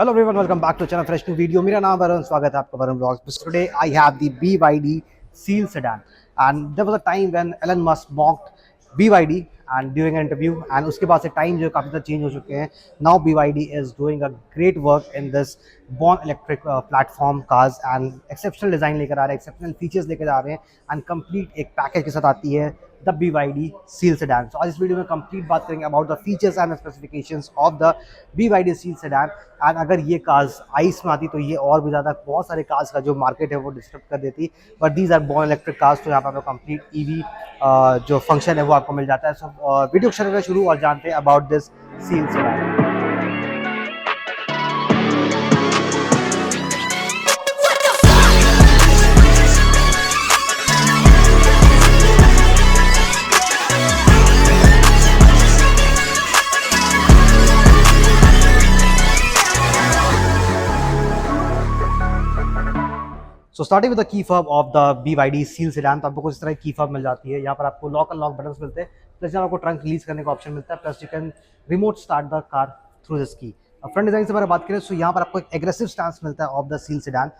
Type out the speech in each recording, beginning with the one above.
Hello everyone, welcome back to channel fresh new video. मेरा नाम वरुण, स्वागत है आपका Varun vlogs. Today I have the BYD Seal sedan, and there was a time when Elon Musk mocked BYD and during an interview, and उसके बाद से time जो काफ़ी ज़्यादा चेंज हो चुके हैं. Now BYD is doing a great work in this born electric platform cars and exceptional design लेकर आ रहे हैं, exceptional features लेकर आ रहे हैं and complete एक पैकेज के साथ आती है the BYD Seal sedan. So आज इस वीडियो में कंप्लीट बात करेंगे about the features and specifications of the BYD Seal sedan. And अगर ये कार्स आइस में आती तो ये और भी ज़्यादा बहुत सारे कार्स का जो मार्केट है वो डिस्टर्ब कर देती, but these are born electric cars, तो यहाँ पर आपको कंप्लीट ईवी जो फंक्शन है वो आपको मिल जाता है. सो वीडियो शुरू और जानते हैं about this seal sedan. So starting with the key fob of the BYD seal sedan. तो आपको कुछ इस तरह की फॉब मिल जाती है. यहाँ पर आपको लॉक अनलॉक बटन्स मिलते हैं, प्लस यहाँ आपको ट्रंक रिलीज करने का ऑप्शन मिलता है, plus you can remote start the car through this की. फ्रंट डिजाइन से अगर बात करें तो यहाँ पर आपको एक एग्रेसिव स्टैंस मिलता है of the seal sedan.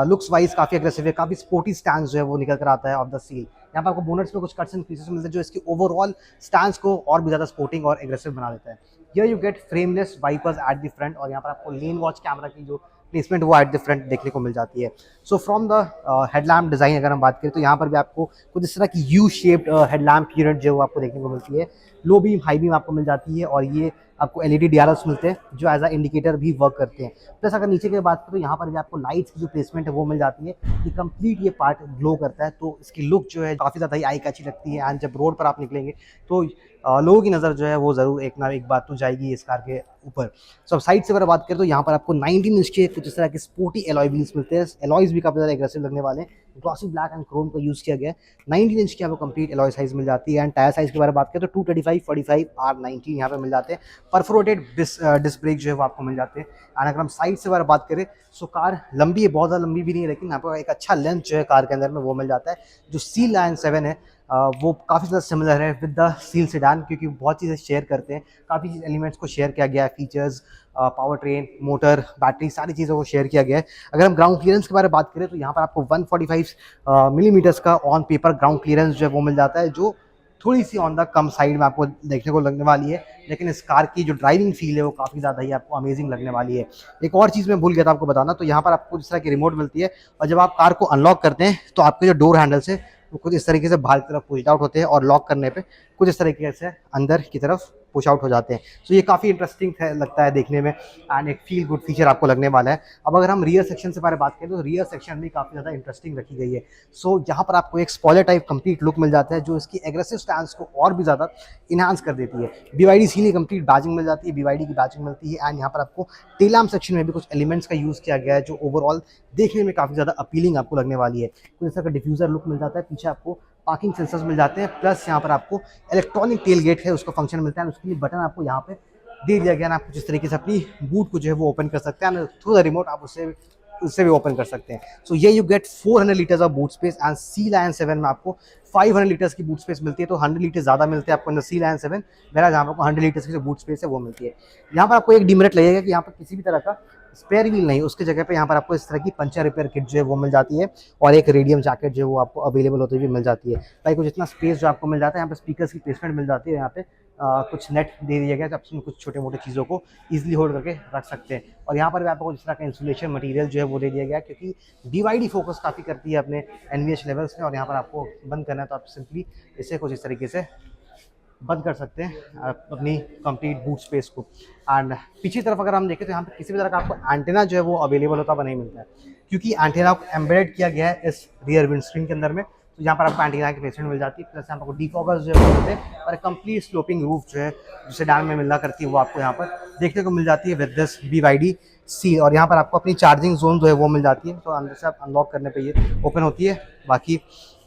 Looks wise काफ़ी एग्रेसिव है, काफ़ी स्पोर्टी स्टैंस जो है वो निकल कर आता है ऑफ द सील. यहाँ पर आपको बोनट्स में कुछ कट्स एंड पीसेस मिलते हैं जो इसकी ओवरऑल स्टैंस को और भी ज़्यादा स्पोर्टिंग और एग्रेसिव बना देता है. Here you get frameless wipers at the front, और यहाँ पर आपको लेन वॉच कैमरा की जो प्लेसमेंट वो एट द फ्रंट देखने को मिल जाती है. So from the headlamp design अगर हम बात करें तो यहाँ पर भी आपको कुछ इस तरह की यू शेप्ड हेडलैम्प यूनिट जो आपको देखने को मिलती है. लो बीम हाई बीम आपको मिल जाती है, और ये आपको LED DRLs मिलते हैं जो एज अ इंडिकेटर भी वर्क करते हैं. प्लस अगर नीचे की बात करें तो यहाँ पर भी आपको लाइट्स की जो प्लेसमेंट है वो मिल जाती है कि कंप्लीट ये पार्ट ग्लो करता है, तो इसकी लुक जो है काफ़ी ज़्यादा ही आई कैची लगती है. एंड जब रोड पर आप निकलेंगे तो लोगों की नज़र जो है वो ज़रूर एक ना एक बात तो जाएगी इस कार के ऊपर. सो साइड से अगर बात करें तो यहाँ पर आपको 19 इंच के कुछ इस तरह के स्पोर्टी एलॉय व्हील्स मिलते हैं. एलॉयज भी काफ़ी ज़्यादा एग्रेसिव लगने वाले हैं, ग्लॉसी ब्लैक एंड क्रोम का यूज़ किया गया है. 19 इंच की आपको कंप्लीट एलॉय साइज मिल जाती है. एंड टायर साइज के बारे में बात करें तो 235 45 R19 यहाँ पे मिल जाते हैं. परफोरेटेड डिस्क ब्रेक जो है वो आपको मिल जाते हैं. एंड अगर हम साइड से बात करें सो कार लंबी है, बहुत ज़्यादा लंबी भी नहीं है, लेकिन यहाँ पर एक अच्छा लेंथ जो है कार के अंदर में वो मिल जाता है. जो Seal Lion 7 है वो काफ़ी ज़्यादा सिमिलर है विद द सील सेडान, क्योंकि बहुत चीज़ें शेयर करते हैं, काफ़ी चीज़ एलिमेंट्स को शेयर किया गया है. Features, power train, motor, battery, सारी चीज़ों को शेयर किया गया है. अगर हम ग्राउंड क्लियरेंस के बारे में बात करें तो यहाँ पर आपको 145 मिलीमीटर्स का ऑन पेपर ग्राउंड क्लियरेंस जो है वो मिल जाता है, जो थोड़ी सी ऑन द कम साइड में आपको देखने को लगने वाली है, लेकिन इस कार की जो ड्राइविंग फील है वो काफ़ी ज़्यादा ही आपको अमेजिंग लगने वाली है. एक और चीज़ मैं भूल गया था आपको बताना, तो यहाँ पर आपको जिस तरह की रिमोट मिलती है, और जब आप कार को अनलॉक करते हैं तो आपके जो डोर हैंडल्स है वो कुछ इस तरीके से बाहर की तरफ पुश आउट होते हैं, और लॉक करने पे कुछ इस तरीके से अंदर की तरफ पुश आउट हो जाते हैं. सो ये काफ़ी इंटरेस्टिंग लगता है देखने में, एंड एक फील गुड फीचर आपको लगने वाला है. अब अगर हम रियर सेक्शन से बारे बात करें तो रियर सेक्शन भी काफ़ी ज़्यादा इंटरेस्टिंग रखी गई है. सो यहाँ पर आपको एक स्पॉइलर टाइप कंप्लीट लुक मिल जाता है जो इसकी एग्रेसिव स्टैंस को और भी ज़्यादा इन्हांस कर देती है. BYD सील कंप्लीट बैजिंग मिल जाती है, BYD की बैजिंग मिलती है. एंड यहाँ पर आपको टेल लैम्प सेक्शन में भी कुछ एलिमेंट्स का यूज़ किया गया है जो ओवरऑल देखने में काफ़ी ज़्यादा अपीलिंग आपको लगने वाली है. कुछ इस तरह का डिफ्यूज़र लुक मिल जाता है. पीछे आपको पार्किंग सेंसर्स मिल जाते हैं, प्लस यहाँ पर आपको इलेक्ट्रॉनिक टेल गेट है उसका फंक्शन मिलता है. उसके लिए बटन आपको यहाँ पे दे दिया गया है. आप जिस तरीके से अपनी बूट को जो है वो ओपन कर सकते हैं, थ्रू द रिमोट आप उससे भी ओपन कर सकते हैं. सो ये you get 400 litres of boot space. And Seal Lion 7 में आपको 500 लीटर्स की बूट स्पेस मिलती है, तो 100 लीटर ज़्यादा मिलते हैं आपको अंदर Seal Lion 7, मेरा जहाँ पर आपको 100 लीटर्स की जो बूट स्पेस है वो मिलती है. यहाँ पर आपको एक डिमेरिट लगेगा कि यहाँ पर किसी भी तरह का स्पेयर व्हील नहीं, उसकी जगह पे यहाँ पर आपको इस तरह की पंचर रिपेयर किट जो है वो मिल जाती है, और एक रेडियम जैकेट जो है वो आपको अवेलेबल होती हुई मिल जाती है. ताकि कुछ इतना स्पेस जो आपको मिल जाता है, यहाँ पे स्पीकर्स की प्लेसमेंट मिल जाती है, यहाँ पे कुछ नेट दे दिया गया है, तो कुछ छोटे मोटे चीज़ों को ईजिली होल्ड करके रख सकते हैं. और यहाँ पर भी आपको इस तरह का इंसुलेशन मटेरियल जो है वो दे दिया गया है, क्योंकि BYD फोकस काफ़ी करती है अपने NVH लेवल्स में. और यहाँ पर आपको बंद करना है तो आप सिंपली इसे कुछ इस तरीके से बंद कर सकते हैं अपनी कंप्लीट बूट स्पेस को. एंड पीछे तरफ अगर हम देखें तो यहाँ पे किसी भी तरह का आपको एंटेना जो है वो अवेलेबल होता हुआ नहीं मिलता है, क्योंकि एंटेना को एम्बेडेड किया गया है इस रियर विंडस्क्रीन के अंदर में. तो यहाँ पर आपको एंटेना की प्लेसमेंट मिल जाती है, प्लस यहाँ पर आपको डिफॉगर्स जो है वो मिलते हैं, और कंप्लीट स्लोपिंग रूफ जो है जो सेडान में मिलना करती है वो आपको यहाँ पर देखने को मिल जाती है विद दिस BYD C. और यहाँ पर आपको अपनी चार्जिंग जोन जो है वो मिल जाती है, तो अंदर से आप अनलॉक करने पर ये ओपन होती है. बाकी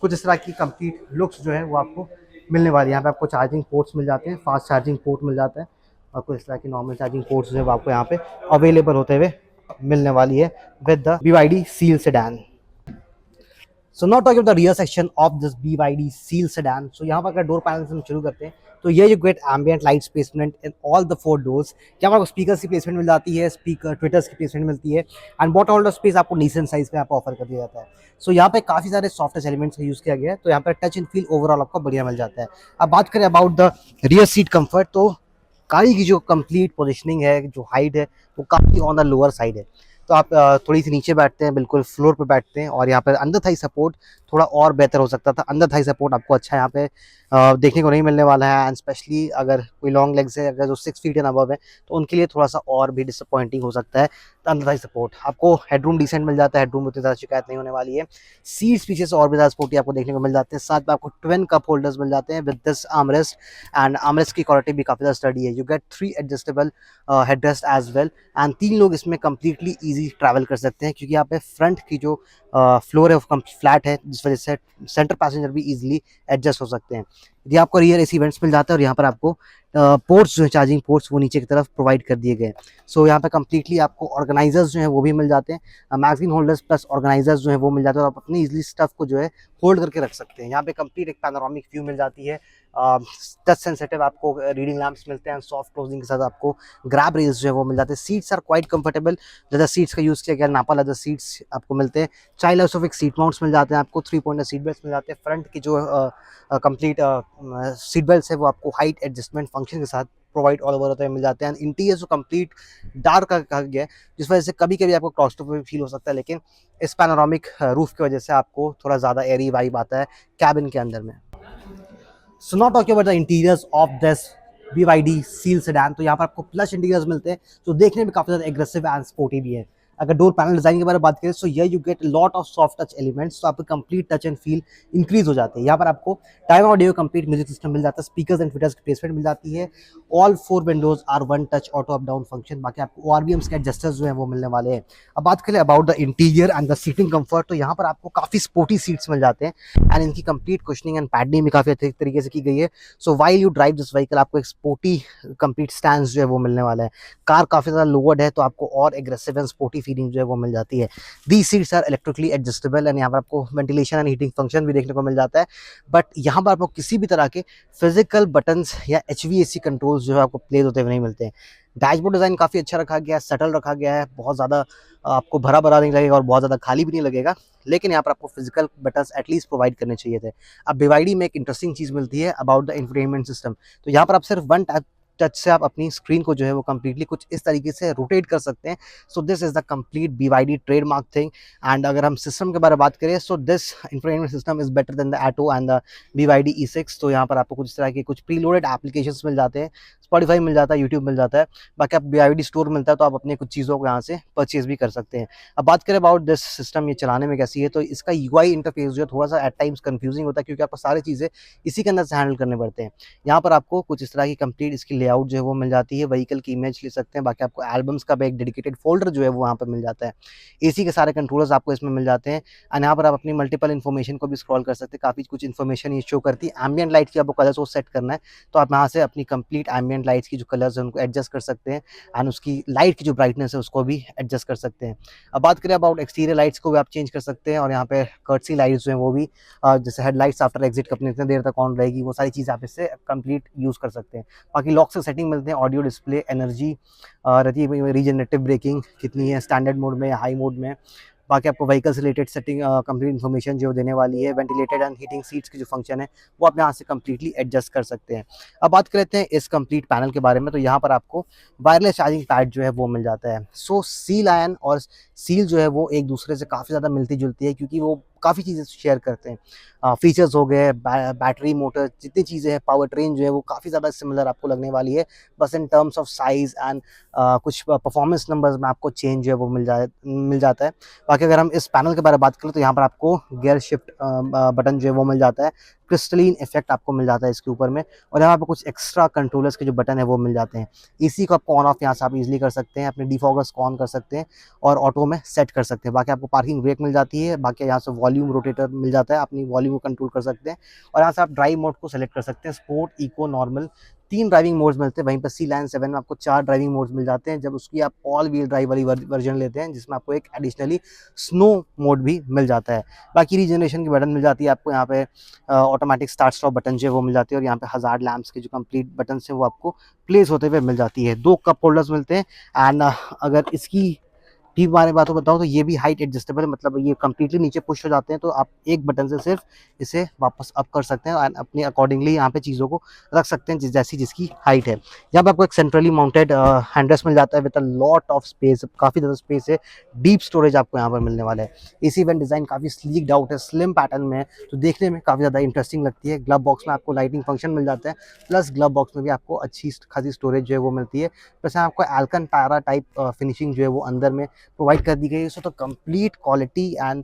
कुछ इस तरह की कंप्लीट लुक्स जो है वो आपको मिलने वाली है. यहाँ पे आपको चार्जिंग पोर्ट्स मिल जाते हैं, फास्ट चार्जिंग पोर्ट मिल जाता है, और कुछ इस तरह की नॉर्मल चार्जिंग पोर्ट्स जो है आपको यहाँ पे अवेलेबल होते हुए मिलने वाली है with the BYD seal sedan. So not talking about the rear section of this BYD seal sedan. So यहाँ पर अगर डोर पैनल से हम शुरू करते हैं तो ये you get ambient light placement in all the 4 doors. यहाँ पर आपको स्पीकर्स की प्लेसमेंट मिल जाती है, स्पीकर ट्विटर्स की प्लेसमेंट मिलती है, एंड बॉटम होल्डर स्पेस आपको डिसेंट साइज में आपको ऑफर कर दिया जाता है। सो यहाँ पे काफ़ी सारे सॉफ्टवेयर एलिमेंट्स का यूज़ किया गया है, तो यहाँ पर टच एंड फील ओवरऑल आपको बढ़िया मिल जाता है। अब बात करें about the rear seat comfort, तो गाड़ी की जो कंप्लीट पोजिशनिंग है, जो हाइट है, वो काफ़ी ऑन द लोअर साइड है। तो आप थोड़ी सी नीचे बैठते हैं, बिल्कुल फ्लोर पे बैठते हैं, और यहाँ पर अंडर थाई सपोर्ट थोड़ा और बेहतर हो सकता था। अंडर थाई सपोर्ट आपको अच्छा यहाँ पे देखने को नहीं मिलने वाला है, एंड स्पेशली अगर कोई लॉन्ग लेग्स है, अगर जो 6 फीट एंड अबव है, तो उनके लिए थोड़ा सा और भी डिसअपॉइंटिंग हो सकता है। अंडर थाई सपोर्ट आपको हेडरूम डिसेंट मिल जाता है, हेडरूम उतनी ज़्यादा शिकायत नहीं होने वाली है। सीट्स पीछे से और भी ज़्यादा स्पोर्टी आपको देखने को मिल जाते हैं। साथ में आपको ट्विन कप होल्डर्स मिल जाते हैं with this armrest, and armrest की क्वालिटी भी काफ़ी ज़्यादा स्टडी है। You get 3 adjustable headrest as well, and 3 लोग इसमें कंप्लीटली ईजी ट्रैवल कर सकते हैं, क्योंकि यहाँ पे फ्रंट की जो फ्लोर है वो फ्लैट है, जिस वजह से सेंटर पैसेंजर भी इजीली एडजस्ट हो सकते हैं। यदि आपको रियर AC वेंट्स मिल जाता है, और यहाँ पर आपको पोर्ट्स जो है, चार्जिंग पोर्ट्स, वो नीचे की तरफ प्रोवाइड कर दिए गए। सो यहाँ पे कंप्लीटली आपको ऑर्गेनाइजर्स जो है वो भी मिल जाते हैं, मैगजीन होल्डर्स प्लस ऑर्गेनाइजर्स जो है वो मिल जाते हैं, और आप अपनी इजीली स्टफ को जो है होल्ड करके रख सकते हैं। यहाँ पे कंप्लीट एक पैनोरामिक व्यू मिल जाती है, टच सेंसिटिव आपको रीडिंग लैंप्स मिलते हैं, सॉफ्ट क्लोजिंग के साथ आपको ग्रैब रेल्स जो है वो मिल जाते हैं। सीट्स आर क्वाइट कंफर्टेबल, ज़्यादा सीट्स का यूज़ किया गया, नापा लेदर सीट्स आपको मिलते हैं। चाइल्ड आइसोफिक सीट माउंट्स मिल जाते हैं आपको, 3 पॉइंटर सीट बेल्ट मिल जाते हैं। फ्रंट की जो कंप्लीट सीट बेल्ट है वो आपको हाइट एडजस्टमेंट फंक्शन के साथ प्रोवाइड ऑल ओवर होते हैं, मिल जाते हैं। इंटीरियर जो कंप्लीट डार्क कहा गया है, जिस वजह से कभी कभी आपको क्लॉस्ट्रोफोबिक फील हो सकता है, लेकिन इस पैनोरामिक रूफ की वजह से आपको थोड़ा ज़्यादा एयरी वाइब आता है कैबिन के अंदर में। सो not talking about the interiors of this BYD seal sedan, तो यहाँ पर आपको प्लस इंटीरियर्स मिलते हैं जो देखने में काफ़ी ज़्यादा एग्रेसिव एंड स्पोर्टी भी है। अगर डोर पैनल डिजाइन के बारे में बात करें, so you get lot of soft touch elements, तो आपको complete touch and feel increase हो जाते हैं। यहाँ पर आपको time audio complete music system मिल जाता है, स्पीकर्स एंड ट्विटर्स की प्लेसमेंट मिल जाती है। All 4 windows are one touch auto up down function. बाकी आपको RBMs के एडजस्टर्स जो है वो मिलने वाले हैं। अब बात करें about the interior and the seating comfort, तो यहाँ पर आपको काफ़ी स्पोर्टी सीट्स मिल जाते हैं, एंड इनकी कंप्लीट कुशनिंग एंड पैडिंग भी काफ़ी अच्छे तरीके से की गई है। So while you drive this vehicle, आपको एक स्पोर्टी कंप्लीट स्टैंड जो है वो मिलने वाला है। कार काफ़ी ज़्यादा लोवर्ड है, तो आपको और एग्रेसिव एंड स्पोर्टी फीलिंग जो है वो मिल जाती है। The seats are electrically adjustable, and यहाँ पर आपको वेंटिलेशन एंड हीटिंग फंक्शन भी देखने को मिल जाता है। बट यहाँ पर आपको किसी भी तरह के फिजिकल बटन्स या HVAC कंट्रोल्स जो है आपको प्लेस होते हुए नहीं मिलते हैं। डैशबोर्ड डिज़ाइन काफ़ी अच्छा रखा गया है, सटल रखा गया है, बहुत ज़्यादा आपको भरा भरा नहीं लगेगा और बहुत ज़्यादा खाली भी नहीं लगेगा, लेकिन यहाँ पर आपको फिजिकल बटन्स एटलीस्ट प्रोवाइड करने चाहिए थे। अब BYD में एक इंटरेस्टिंग चीज़ मिलती है अबाउट द इंफोटेनमेंट सिस्टम, तो यहाँ पर आप सिर्फ वन टच से आप अपनी स्क्रीन को जो है वो कंप्लीटली कुछ इस तरीके से रोटेट कर सकते हैं। So this is the complete BYD trademark thing. And अगर हम सिस्टम के बारे में बात करें, so this infotainment system is better than the Atto and the BYD E6। तो यहाँ पर आपको कुछ इस तरह के कुछ प्रीलोडेड एप्लीकेशंस मिल जाते हैं, स्पॉटिफाई मिल जाता है, यूट्यूब मिल जाता है। बाकी आप BYD स्टोर मिलता है, तो आप अपने कुछ चीज़ों को यहाँ से परचेज भी कर सकते हैं। अब बात करें अबाउट दिस सिस्टम, ये चलाने में कैसी है, तो इसका UI इंटरफेस जो है थोड़ा सा एट टाइम्स कंफ्यूजिंग होता है, क्योंकि आपको सारी चीज़ें इसी के अंदर से हैंडल करने पड़ते हैं। यहाँ पर आपको कुछ इस तरह की कंप्लीट इसकी लेआउट जो है वो मिल जाती है, व्हीकल की इमेज ले सकते हैं। बाकी आपको एल्बम्स का भी एक डेडिकेटेड फोल्डर जो है वो वहाँ पर मिल जाता है। AC के सारे कंट्रोलर्स आपको इसमें मिल जाते हैं, एंड यहाँ पर आप अपनी मल्टीपल इन्फॉर्मेशन को भी स्क्रॉल कर सकते हैं। काफ़ी कुछ इन्फॉर्मेशन ये शो करती है। एम्बिएंट लाइट की आपको कलर्स वो सेट करना है, तो आप यहाँ से अपनी कंप्लीट एम्बिएंट लाइट्स की जो कलर्स है उनको एडजस्ट कर सकते हैं, एंड उसकी लाइट की जो ब्राइटनेस है उसको भी एडजस्ट कर सकते हैं। अब बात करें अबाउट एक्सटीरियर लाइट्स को भी आप चेंज कर सकते हैं, और यहाँ पे कर्टसी लाइट्स जो है वो भी जैसे हेडलाइट्स आफ्टर एग्जिट कंपनी इतने देर तक ऑन रहेगी, वो सारी चीज़ आप इससे कंप्लीट यूज़ कर सकते हैं। बाकी लॉक से सेटिंग मिलते हैं, ऑडियो डिस्प्ले, एनर्जी रहती है, रीजनरेटिव ब्रेकिंग कितनी है, स्टैंडर्ड मोड में या हाई मोड में। बाकी आपको व्हीकल से रिलेटेड सेटिंग कंप्लीट इन्फॉर्मेशन जो देने वाली है। वेंटिलेटेड एंड हीटिंग सीट्स की जो फंक्शन है वो आप यहाँ से कंप्लीटली एडजस्ट कर सकते हैं। अब बात करते हैं इस कंप्लीट पैनल के बारे में, तो यहाँ पर आपको वायरलेस चार्जिंग पैड जो है वो मिल जाता है। सो सील आयन और सील जो है वो एक दूसरे से काफ़ी ज़्यादा मिलती जुलती है, क्योंकि वो काफ़ी चीज़ें शेयर करते हैं। फीचर्स हो गए, बैटरी, मोटर, जितनी चीज़ें हैं, पावर ट्रेन जो है वो काफ़ी ज़्यादा सिमिलर आपको लगने वाली है, बस in terms of size and कुछ परफॉर्मेंस नंबर्स में आपको चेंज जो है वो मिल जाता है। बाकी अगर हम इस पैनल के बारे में बात करें, तो यहाँ पर आपको गियर शिफ्ट बटन जो है वो मिल जाता है, क्रिस्टलीन इफेक्ट आपको मिल जाता है इसके ऊपर में, और यहाँ पर कुछ एक्स्ट्रा कंट्रोलर्स के जो बटन है वो मिल जाते हैं। AC को आपको ऑन ऑफ यहाँ से आप इजीली कर सकते हैं, अपने डिफॉगर्स को ऑन कर सकते हैं और ऑटो में सेट कर सकते हैं। बाकी आपको पार्किंग ब्रेक मिल जाती है, बाकी यहाँ से वॉल्यूम रोटेटर मिल जाता है, अपनी वॉल्यूम को कंट्रोल कर सकते हैं, और यहाँ से आप ड्राइव मोड को सेलेक्ट कर सकते हैं, sport, eco, normal, 3 driving modes मिलते हैं, वहीं पर सी लायन 7 में आपको 4 ड्राइविंग मोड्स मिल जाते हैं जब उसकी आप ऑल व्हील ड्राइव वाली वर्जन लेते हैं, जिसमें आपको एक एडिशनली स्नो मोड भी मिल जाता है। बाकी रीजनरेशन की बटन मिल जाती है आपको यहाँ पे, ऑटोमेटिक स्टार्ट स्टॉप बटन जो है वो मिल जाती है, और यहाँ पे हज़ार्ड लैंप्स के जो कंप्लीट बटन है वो आपको प्लेस होते हुए मिल जाती है। 2 कप होल्डर्स मिलते हैं एंड अगर इसकी भी बारे बातों बताऊँ तो ये भी हाइट एडजस्टेबल है, मतलब ये कंप्लीटली नीचे पुश हो जाते हैं, तो आप एक बटन से सिर्फ इसे वापस अप कर सकते हैं एंड अपने अकॉर्डिंगली यहाँ पे चीज़ों को रख सकते हैं जैसी जिसकी हाइट है। यहाँ पे आपको एक सेंट्रली माउंटेड हैंडरेस्ट मिल जाता है with a lot of space, काफ़ी ज़्यादा स्पेस है, डीप स्टोरेज आपको यहाँ पर मिलने वाला है। एसी वेंट डिज़ाइन काफ़ी स्लीक्ड आउट है, स्लिम पैटर्न में है, तो देखने में काफ़ी ज़्यादा इंटरेस्टिंग लगती है। ग्लव बॉक्स में आपको लाइटिंग फंक्शन मिल जाता है, प्लस ग्लव बॉक्स में भी आपको अच्छी खासी स्टोरेज जो है वो मिलती है, प्लस आपको एल्कंटारा टाइप फिनिशिंग जो है वो अंदर में प्रोवाइड कर दी गई है। So the complete quality and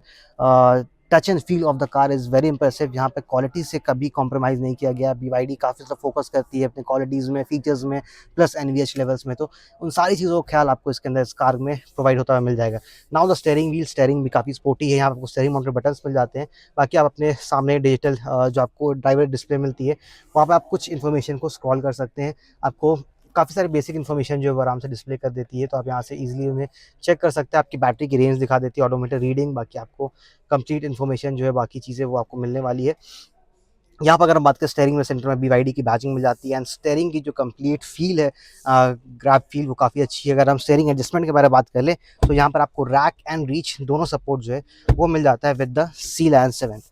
touch and feel of the car is very impressive. यहाँ पे क्वालिटी से कभी कॉम्प्रोमाइज़ नहीं किया गया। BYD काफ़ी ज़्यादा फोकस करती है अपने क्वालिटीज़ में, फीचर्स में, प्लस NVH लेवल्स में, तो उन सारी चीज़ों का ख्याल आपको इसके अंदर इस कार में प्रोवाइड होता हुआ मिल जाएगा। नाउ द स्टेयरिंग भी काफ़ी स्पोर्टी है, यहाँ पे आपको स्टेयरिंग माउंटेड बटन्स मिल जाते हैं। बाकी आप अपने सामने डिजिटल जो आपको ड्राइवर डिस्प्ले मिलती है, वहाँ पे आप कुछ इन्फॉर्मेशन को स्क्रॉल कर सकते हैं। आपको काफ़ी सारी बेसिक इन्फॉर्मेशन जो है वो आराम से डिस्प्ले कर देती है, तो आप यहाँ से ईजिली उन्हें चेक कर सकते हैं। आपकी बैटरी की रेंज दिखा देती है, ऑडोमीटर रीडिंग, बाकी आपको कंप्लीट इन्फॉर्मेशन जो है बाकी चीज़ें वो आपको मिलने वाली है। यहाँ पर अगर हम बात करें स्टीयरिंग में, सेंटर में BYD की बैजिंग मिल जाती है एंड स्टीयरिंग की जो कंप्लीट फील है, ग्रैब फील, वो काफ़ी अच्छी है। अगर हम स्टीयरिंग एडजस्टमेंट के बारे में बात कर लें तो यहाँ पर आपको रैक एंड रीच दोनों सपोर्ट जो है वो मिल जाता है विद द सी लायन 7।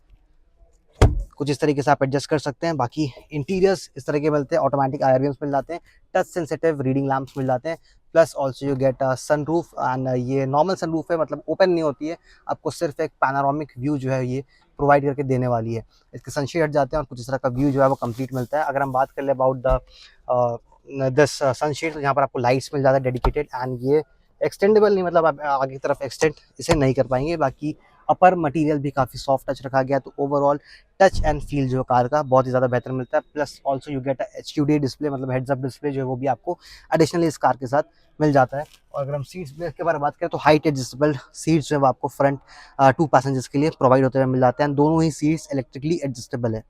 कुछ इस तरीके से आप एडजस्ट कर सकते हैं। बाकी इंटीरियर्स इस तरह के मिलते हैं, ऑटोमेटिक IRVMs मिल जाते हैं, टच सेंसिटिव रीडिंग लैंप्स मिल जाते हैं, plus also you get sunroof and ये नॉर्मल सनरूफ है, मतलब ओपन नहीं होती है, आपको सिर्फ एक पैनारोमिक व्यू जो है ये प्रोवाइड करके देने वाली है। इसके सनशेड हट जाते हैं और कुछ इस तरह का व्यू जो है वो कंप्लीट मिलता है। अगर हम बात कर ले अबाउट द दिस सनशेड, तो यहाँ पर आपको लाइट्स मिल जाता है डेडिकेटेड एंड ये एक्सटेंडेबल नहीं, मतलब आप आगे की तरफ एक्सटेंड इसे नहीं कर पाएंगे। बाकी अपर मटेरियल भी काफ़ी सॉफ्ट टच रखा गया, तो ओवरऑल टच एंड फील जो कार का बहुत ही ज़्यादा बेहतर मिलता है। Plus also you get HUD display, मतलब हेड्स अप डिस्प्ले जो है वो भी आपको एडिशनली इस कार के साथ मिल जाता है। और अगर हम सीट्स के बारे में बात करें तो हाइट एडजस्टेबल सीट्स जो है वो आपको फ्रंट 2 पैसेंजर्स के लिए प्रोवाइड होते हुए मिल जाते हैं, दोनों ही सीट्स इलेक्ट्रिकली एडजस्टेबल है।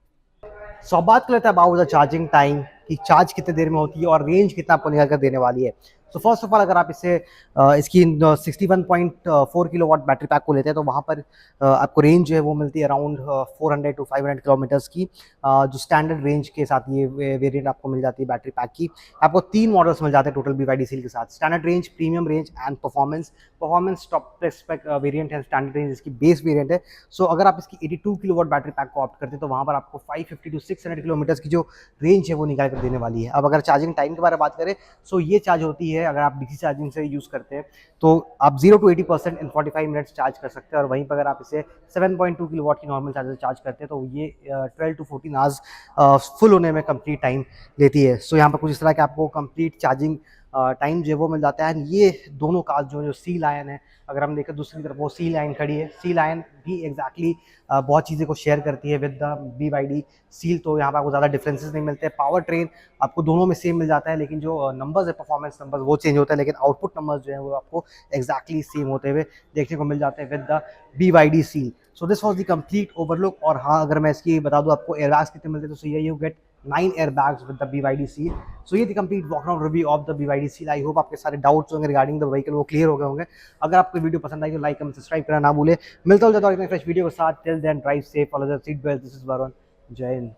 सो अब बात कर लेते हैं अबाउट द चार्जिंग टाइम, कि चार्ज कितने देर में होती है और रेंज कितना आपको निकाल कर देने वाली है। सो फर्स्ट ऑफ ऑल अगर आप इसे इसकी 61.4 किलोवाट बैटरी पैक को लेते हैं तो वहाँ पर आपको रेंज जो है वो मिलती है अराउंड 400 to 500 किलोमीटर्स की, जो स्टैंडर्ड रेंज के साथ ये वेरिएंट आपको मिल जाती है बैटरी पैक की। आपको 3 मॉडल्स मिल जाते हैं टोटल BYD सील के साथ, standard range, premium range and performance top spec variant है, स्टैंडर्ड रेंज इसकी बेस वेरिएंट है। सो अगर आप इसकी 82 किलोवाट बैटरी पैक को ऑप्ट करते हैं तो वहाँ पर आपको 550 to 600 किलोमीटर्स की जो रेंज है वो निकाल कर देने वाली है। अब अगर चार्जिंग टाइम के बारे में बात करें, सो ये चार्ज होती है, अगर आप DC चार्जिंग से यूज़ करते हैं तो आप 0 to 80% इन 45 मिनट्स चार्ज कर सकते हैं, और वहीं पर अगर आप इसे 7.2 किलोवाट की नॉर्मल चार्जर चार्ज करते हैं तो ये 12 to 14 आवर्स फुल होने में कंप्लीट टाइम लेती है। सो यहाँ पर कुछ इस तरह के आपको कंप्लीट चार्जिंग टाइम जो है वो मिल जाता है। एंड ये दोनों कार्स जो सी लायन है, अगर हम देखें दूसरी तरफ वो सी लायन खड़ी है, सी लायन भी एग्जैक्टली बहुत चीज़ें को शेयर करती है विद द BYD सील, तो यहाँ पर आपको ज़्यादा डिफरेंसेस नहीं मिलते। पावर ट्रेन आपको दोनों में सेम मिल जाता है, लेकिन जो नंबर्स है, परफॉर्मेंस नंबर्स, वो चेंज होता है, लेकिन आउटपुट नंबर्स जो है वो आपको एग्जैक्टली सेम होते हुए देखने को मिल जाते हैं with the BYD seal. So this was the complete overlook. और हाँ, अगर मैं इसकी बता दूँ आपको एयरबैग्स कितने मिलते हैं, तो सही है, you gate 9 airbags with the BYD seal. So ये थी complete walk around review of the BYD seal. I hope आपके सारे डाउट्स होंगे रिगार्डिंग द व्हीकल वो क्लियर हो गए होंगे। अगर आपको वीडियो पसंद आई तो लाइक कमेंट सब्सक्राइब करना ना भूले। मिलता हूँ एक फ्रेश वीडियो के साथ। Till then drive safe, follow the seat belt. This is Varun, Jai Hind.